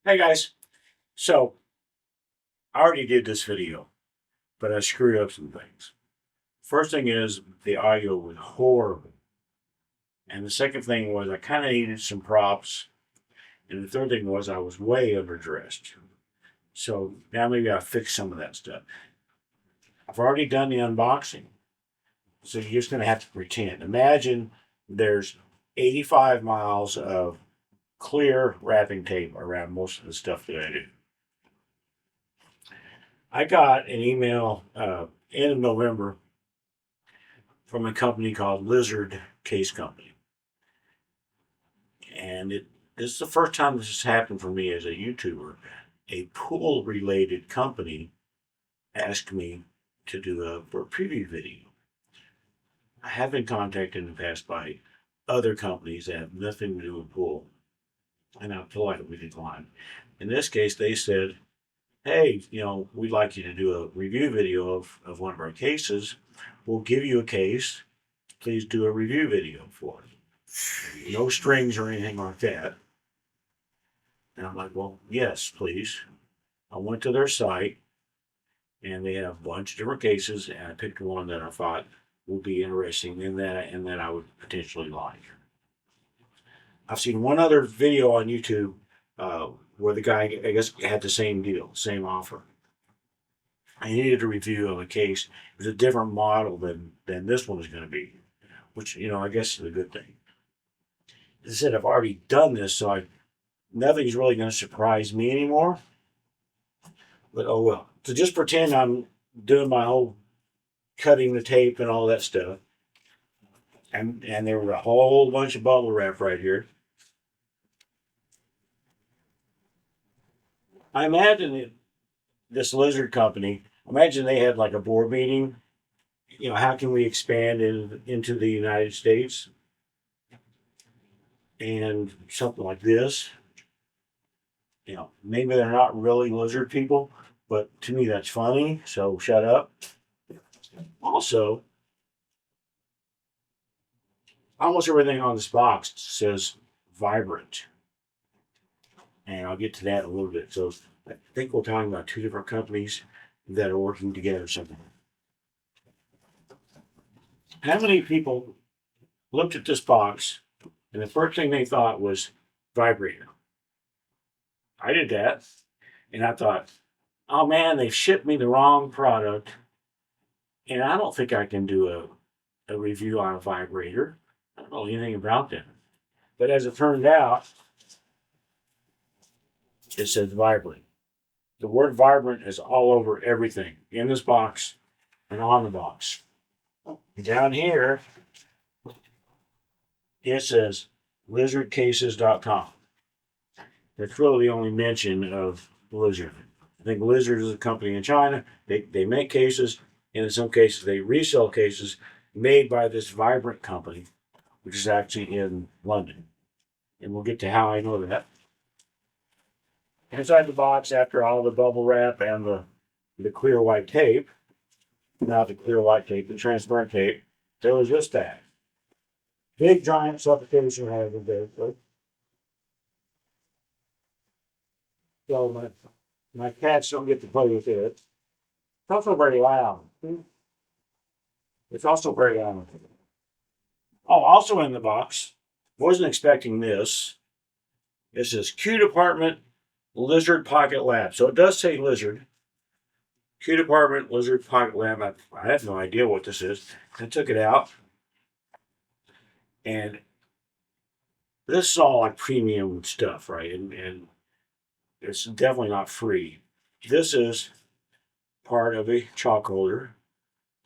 Hey guys, so I already did this video, but I screwed up some things. First thing is the audio was horrible. And the second thing was I kind of needed some props. And the third thing was I was way underdressed. So now maybe I'll fix some of that stuff. I've already done the unboxing. So you're just going to have to pretend. Imagine there's 85 miles of clear wrapping tape around most of the stuff that I do. I got an email end of November from a company called Lizard Case Company. And this is the first time this has happened for me as a YouTuber. A pool related company asked me to do a preview video. I have been contacted in the past by other companies that have nothing to do with pool, and I politely declined. In this case, they said, hey, we'd like you to do a review video of one of our cases. We'll give you a case. Please do a review video for it. No strings or anything like that. And I'm like, well, yes, please. I went to their site, and they have a bunch of different cases, and I picked one that I thought would be interesting and that I would potentially like. I've seen one other video on YouTube where the guy, I guess, had the same deal, same offer. I needed a review of a case. It was a different model than this one was going to be, which, I guess is a good thing. As I said, I've already done this, so nothing's really going to surprise me anymore. But oh well. So just pretend I'm doing my whole cutting the tape and all that stuff. And there were a whole bunch of bubble wrap right here. I imagine this lizard company, imagine they had like a board meeting. How can we expand into the United States? And something like this. Maybe they're not really lizard people, but to me that's funny, so shut up. Also, almost everything on this box says vibrant. And I'll get to that in a little bit. So I think we're talking about two different companies that are working together something. How many people looked at this box and the first thing they thought was vibrator? I did that. And I thought, oh man, they've shipped me the wrong product. And I don't think I can do a review on a vibrator. I don't know anything about them. But as it turned out, it says vibrant. The word vibrant is all over everything in this box and on the box. Down here, it says lizardcases.com. That's really the only mention of Lizard. I think Lizard is a company in China. They make cases, and in some cases, they resell cases made by this Vibrant company, which is actually in London. And we'll get to how I know that. Inside the box, after all the bubble wrap and the clear white tape, not the clear white tape, the transparent tape, there was this tag. Big giant suffocation hazard there. So my cats don't get to play with it. It's also very loud. It's also very loud. Oh, also in the box, wasn't expecting this. It says Q Department Lizard Pocket Lab. So it does say lizard. Q Department Lizard Pocket Lab. I have no idea what this is. I took it out. And this is all like premium stuff, right? And it's definitely not free. This is part of a chalk holder.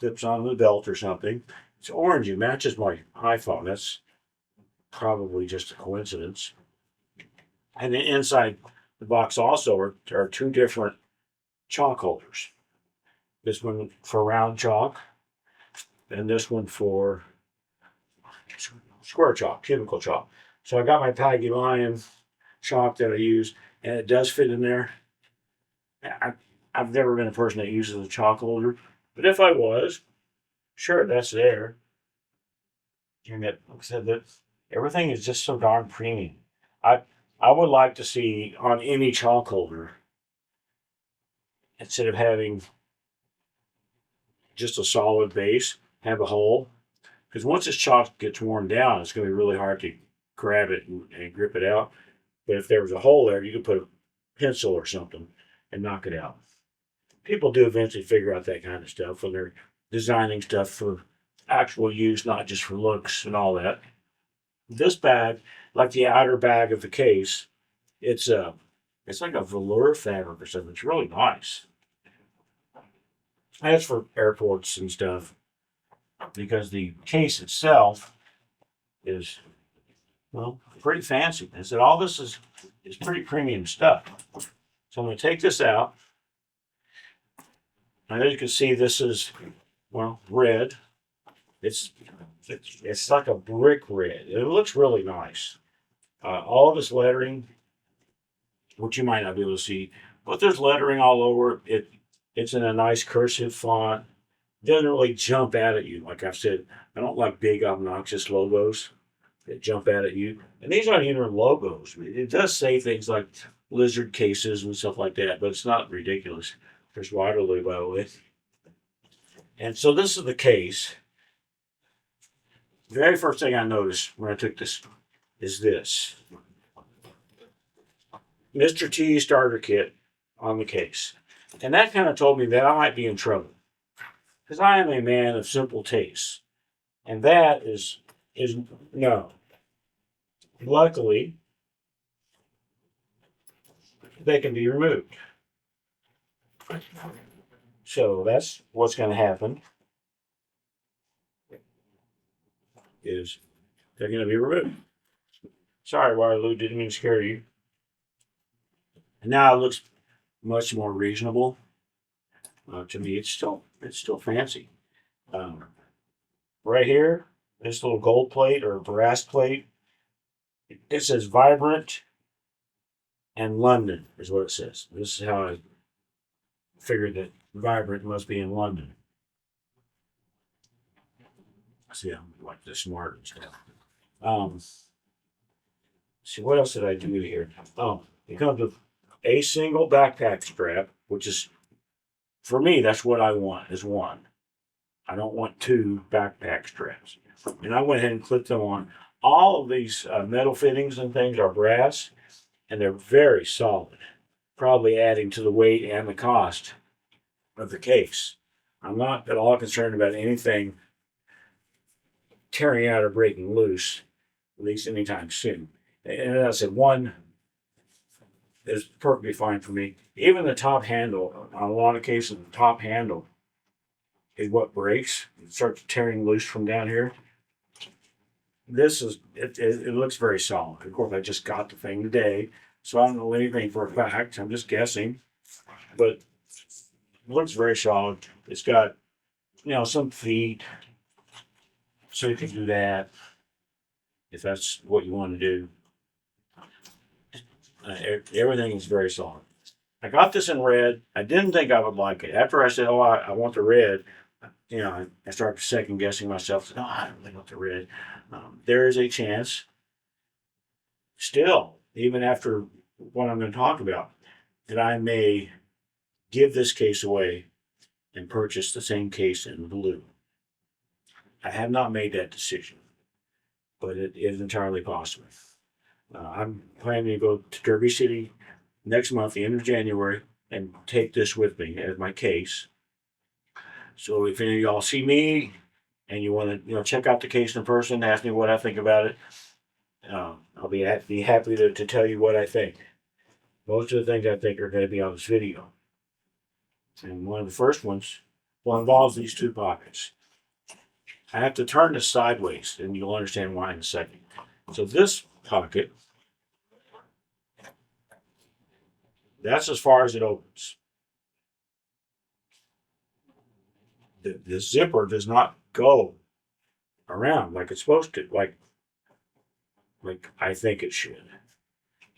Clips on the belt or something. It's orange. It matches my iPhone. That's probably just a coincidence. And then inside the box also are two different chalk holders. This one for round chalk, and this one for square chalk, cubical chalk. So I got my Paggy Lion chalk that I use, and it does fit in there. I've never been a person that uses a chalk holder, but if I was, sure, that's there. And like I said, that everything is just so darn premium. I would like to see on any chalk holder, instead of having just a solid base, have a hole. Because once this chalk gets worn down, it's going to be really hard to grab it and grip it out. But if there was a hole there, you could put a pencil or something and knock it out. People do eventually figure out that kind of stuff when they're designing stuff for actual use, not just for looks and all that. This bag, like the outer bag of the case, it's like a velour fabric or something. It's really nice. And it's for airports and stuff because the case itself is, well, pretty fancy. I said all this is pretty premium stuff. So I'm going to take this out. And as you can see, this is, well, red. It's like a brick red. It looks really nice. All of this lettering, which you might not be able to see, but there's lettering all over it. It's in a nice cursive font. It doesn't really jump out at you. Like I've said, I don't like big obnoxious logos that jump out at you. And these aren't even logos. It does say things like lizard cases and stuff like that, but it's not ridiculous. There's Waterloo, by the way. And so this is the case. The very first thing I noticed when I took this is this Mr. T starter kit on the case. And that kind of told me that I might be in trouble. Because I am a man of simple tastes. And that is no. Luckily, they can be removed. So that's what's going to happen. Is they're going to be removed. Sorry, Waterloo, didn't mean to scare you. And now it looks much more reasonable. To me, it's still fancy. Right here, this little gold plate or brass plate, it says Vibrant and London is what it says. This is how I figured that Vibrant must be in London. See, I'm like the smart and stuff. See, what else did I do here? Oh, it comes with a single backpack strap, which is, for me, that's what I want, is one. I don't want two backpack straps. And I went ahead and clipped them on. All of these metal fittings and things are brass, and they're very solid, probably adding to the weight and the cost of the case. I'm not at all concerned about anything tearing out or breaking loose, at least anytime soon. And as I said, one is perfectly fine for me. Even the top handle, on a lot of cases, the top handle is what breaks. It starts tearing loose from down here. This is, it looks very solid. Of course, I just got the thing today, so I don't know anything for a fact. I'm just guessing. But it looks very solid. It's got, some feet, so you can do that if that's what you want to do. Everything is very solid. I got this in red. I didn't think I would like it. After I said, "Oh, I want the red," I started second guessing myself. No, I don't really want the red. There is a chance, still, even after what I'm going to talk about, that I may give this case away and purchase the same case in blue. I have not made that decision, but it is entirely possible. I'm planning to go to Derby City next month, the end of January, and take this with me as my case. So if any of y'all see me and you want to, check out the case in person, ask me what I think about it, I'll be happy to tell you what I think. Most of the things I think are going to be on this video. And one of the first ones, involves these two pockets. I have to turn this sideways, and you'll understand why in a second. So this pocket, that's as far as it opens. The zipper does not go around like it's supposed to, like I think it should.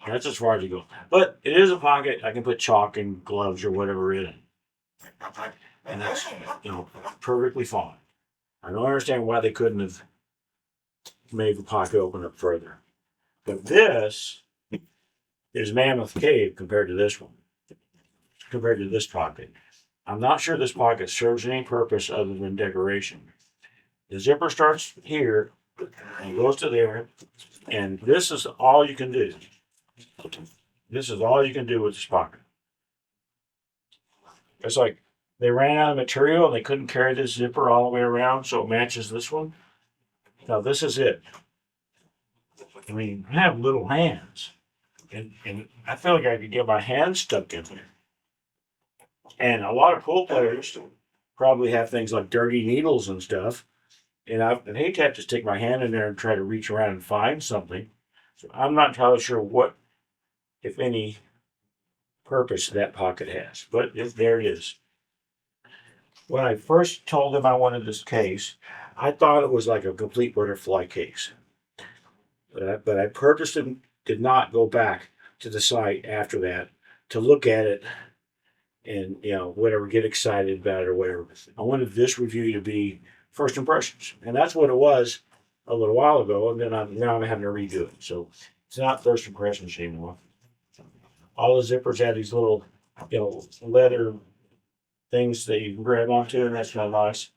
That's as far as it goes. But it is a pocket. I can put chalk and gloves or whatever in it. And that's, perfectly fine. I don't understand why they couldn't have made the pocket open up further. But this is Mammoth Cave compared to this one, compared to this pocket. I'm not sure this pocket serves any purpose other than decoration. The zipper starts here and goes to there, and this is all you can do. This is all you can do with this pocket. It's like they ran out of material and they couldn't carry this zipper all the way around so it matches this one. Now this is it. I mean, I have little hands, and I feel like I could get my hands stuck in there. And a lot of pool players probably have things like dirty needles and stuff. And I'd hate to have to stick my hand in there and try to reach around and find something. So I'm not entirely sure what, if any, purpose that pocket has. But there it is. When I first told them I wanted this case, I thought it was like a complete butterfly case. But I purposely did not go back to the site after that to look at it and, whatever, get excited about it or whatever. I wanted this review to be first impressions. And that's what it was a little while ago. And then now I'm having to redo it. So it's not first impressions anymore. All the zippers have these little, leather things that you can grab onto, and that's kind of nice.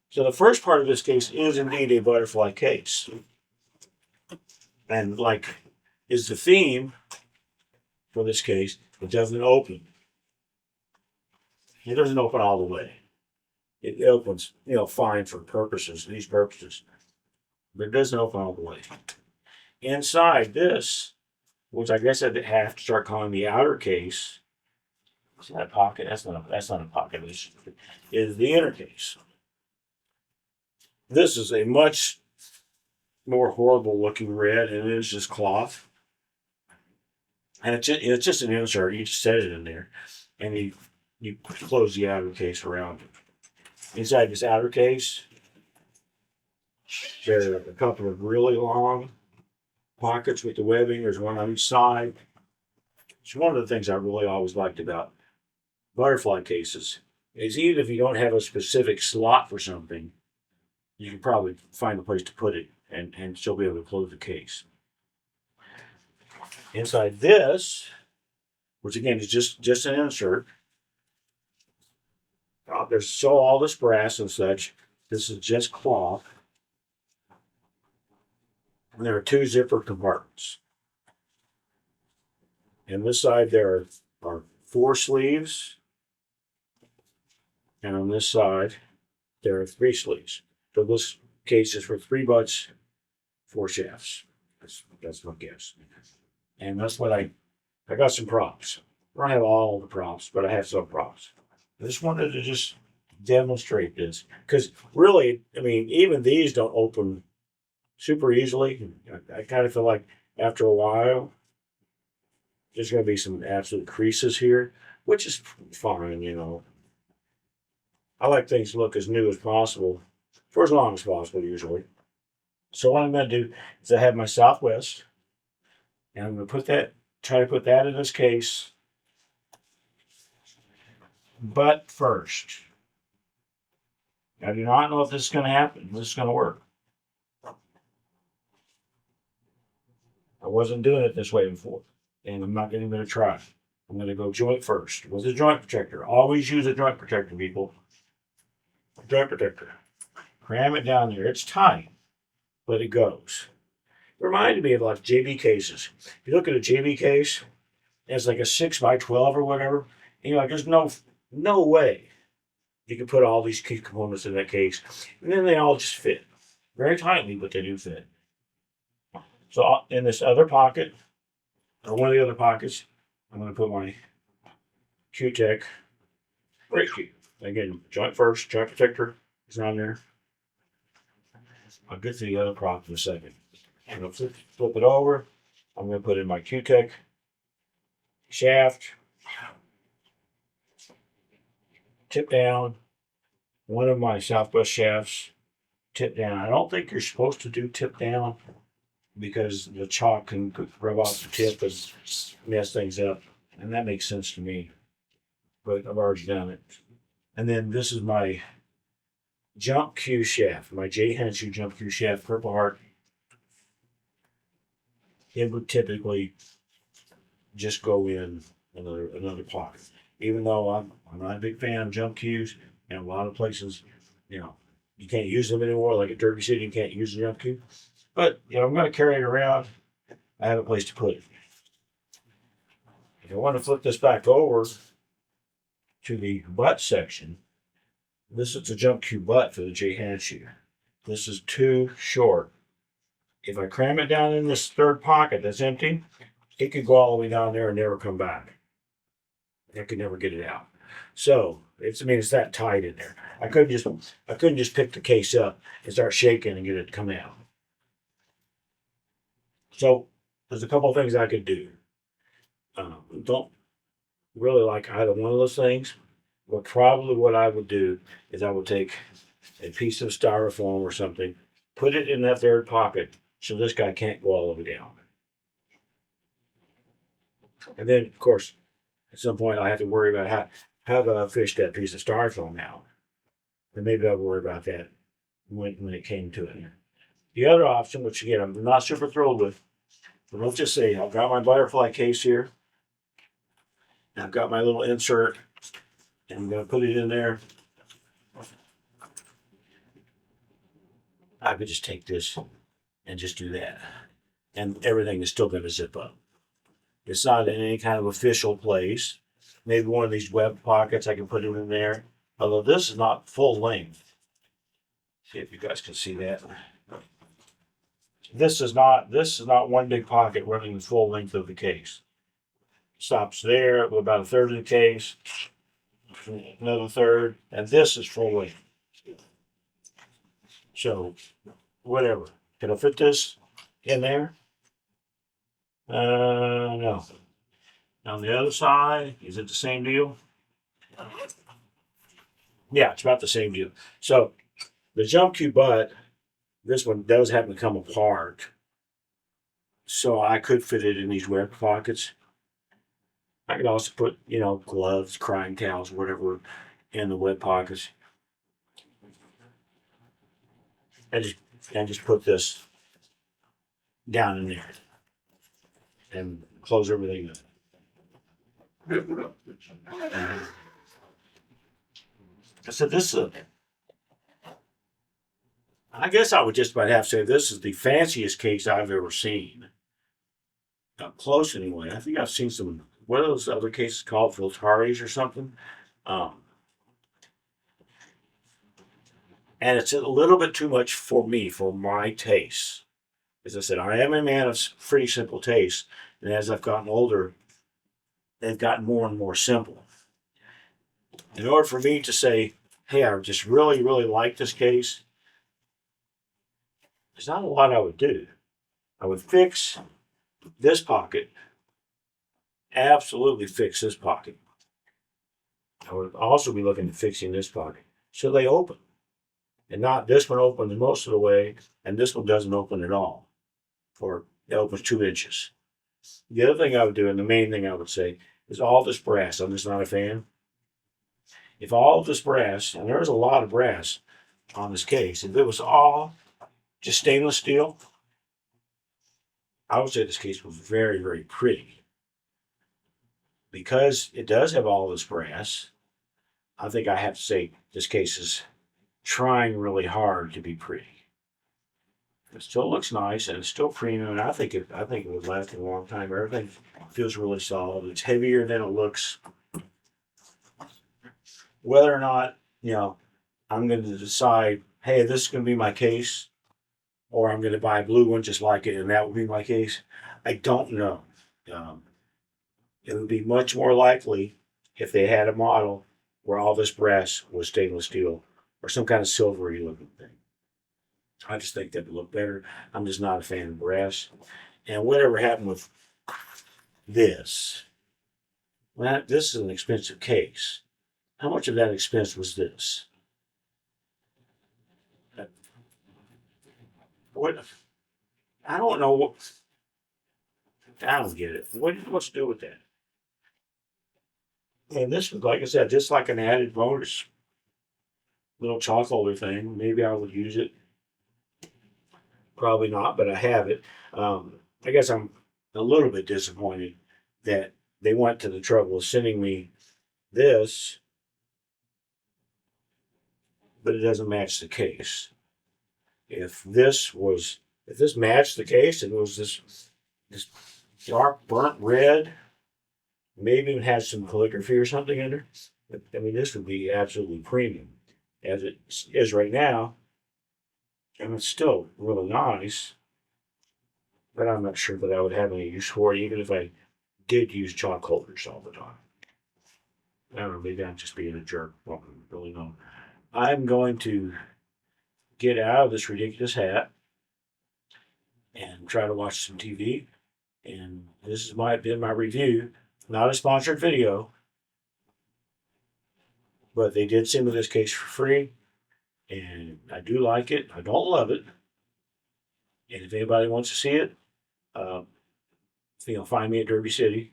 So the first part of this case is indeed a butterfly case. And like is the theme for this case, it doesn't open. It doesn't open all the way. It opens, fine for these purposes. But it doesn't open all the way. Inside this, which I guess I'd have to start calling the outer case. See that pocket? That's not a pocket. Is the inner case. This is a much more horrible looking red, and it is just cloth. And it's just an insert. You just set it in there, and you close the outer case around it. Inside this outer case, there are a couple of really long pockets with the webbing. There's one on each side. It's one of the things I really always liked about butterfly cases is even if you don't have a specific slot for something, you can probably find a place to put it and still be able to close the case. Inside this, which again is just an insert, there's all this brass and such. This is just cloth. And there are two zipper compartments. And this side there are 4 sleeves. And on this side, there are 3 sleeves. So this case is for 3 butts, 4 shafts. That's my guess. And that's what I got some props. I don't have all the props, but I have some props. I just wanted to just demonstrate this. Because really, I mean, even these don't open super easily. I kind of feel like after a while, there's going to be some absolute creases here, which is fine. I like things to look as new as possible for as long as possible, usually. So what I'm going to do is I have my Southwest, and I'm going to try to put that in this case. But first, I do not know if this is going to happen. This is going to work. I wasn't doing it this way before, and I'm not even going to try. I'm going to go joint first with a joint protector. Always use a joint protector, people. Joint protector. Cram it down there. It's tight, but it goes. It reminded me of like JB cases. If you look at a JB case, it's like a 6x12 or whatever, and you're like, there's no way you can put all these key components in that case. And then they all just fit. Very tightly, but they do fit. So in this other pocket, or one of the other pockets, I'm going to put my Q-Tech brake key. Again, joint first, joint protector is on there. I'll get to the other prop in a second. I'm going to flip it over. I'm going to put in my Q-Tech shaft, tip down. One of my Southwest shafts, tip down. I don't think you're supposed to do tip down because the chalk can rub off the tip and mess things up. And that makes sense to me. But I've already done it. And then this is my jump Q shaft, my J. Henshaw jump Q shaft, Purple Heart. It would typically just go in another pocket. Even though I'm not a big fan of jump cues, and a lot of places, you know, you can't use them anymore. Like at Derby City, you can't use the jump cue. But I'm going to carry it around. I have a place to put it. If I want to flip this back over to the butt section, this is the jump cue butt for the J hand shoe. This is too short. If I cram it down in this third pocket that's empty, it could go all the way down there and never come back. I could never get it out. So it's that tight in there. I couldn't just pick the case up and start shaking and get it to come out. So there's a couple of things I could do. Don't really like either one of those things. But probably what I would do is I would take a piece of styrofoam or something, put it in that third pocket so this guy can't go all the way down. And then, of course, at some point I have to worry about how to fish that piece of styrofoam out. And maybe I'll worry about that when it came to it. The other option, which again I'm not super thrilled with, but let's just say I've got my butterfly case here. And I've got my little insert, and I'm going to put it in there. I could just take this and just do that. And everything is still going to zip up. It's not in any kind of official place. Maybe one of these web pockets, I can put it in there. Although this is not full length. See if you guys can see that. This is not one big pocket running the full length of the case. Stops there, about a third of the case, another third, and this is full length. So, whatever. Can I fit this in there? No. On the other side, is it the same deal? Yeah, it's about the same deal. So, the jump cue butt, this one does happen to come apart. So I could fit it in these web pockets. I could also put, gloves, crying towels, whatever, in the web pockets. And just put this down in there. And close everything up. So I guess I would just about have to say this is the fanciest case I've ever seen. Up close anyway. I think I've seen some, what are those other cases called? Filtaris or something? And it's a little bit too much for me, for my taste. As I said, I am a man of pretty simple taste. And as I've gotten older, they've gotten more and more simple. In order for me to say, hey, I just really, really like this case, there's not a lot I would do. I would fix this pocket. Absolutely fix this pocket. I would also be looking at fixing this pocket. So they open. And not this one opens most of the way, and this one doesn't open at all. Or it opens 2 inches. The other thing I would do, and the main thing I would say, is all this brass. I'm just not a fan. If all of this brass, and there's a lot of brass on this case, if it was all just stainless steel, I would say this case was very, very pretty. Because it does have all this brass, I think I have to say this case is trying really hard to be pretty. It still looks nice and it's still premium, and I think it would last a long time. Everything feels really solid. It's heavier than it looks. Whether or not, I'm going to decide, hey, this is going to be my case, or I'm going to buy a blue one just like it, and that will be my case, I don't know. It would be much more likely if they had a model where all this brass was stainless steel or some kind of silvery looking thing. I just think that would look better. I'm just not a fan of brass. And whatever happened with this? Well, this is an expensive case. How much of that expense was this? What? I don't know what. I don't get it. What's to do with that? And this was, like I said, just like an added bonus little chalk holder thing. Maybe I would use it. Probably not, but I have it. I guess I'm a little bit disappointed that they went to the trouble of sending me this, but it doesn't match the case. If this matched the case and was this dark burnt red, maybe it had some calligraphy or something in there. I mean, this would be absolutely premium. As it is right now, and it's still really nice, but I'm not sure that I would have any use for it, even if I did use chalk holders all the time. I don't know, maybe I'm just being a jerk. I don't really know. I'm going to get out of this ridiculous hat and try to watch some TV. And this has been my review. Not a sponsored video, but they did send me this case for free. And I do like it. I don't love it. And if anybody wants to see it, uh, find me at Derby City,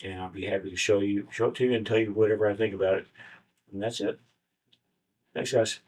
and I'll be happy to show it to you and tell you whatever I think about it. And that's it. Thanks, guys.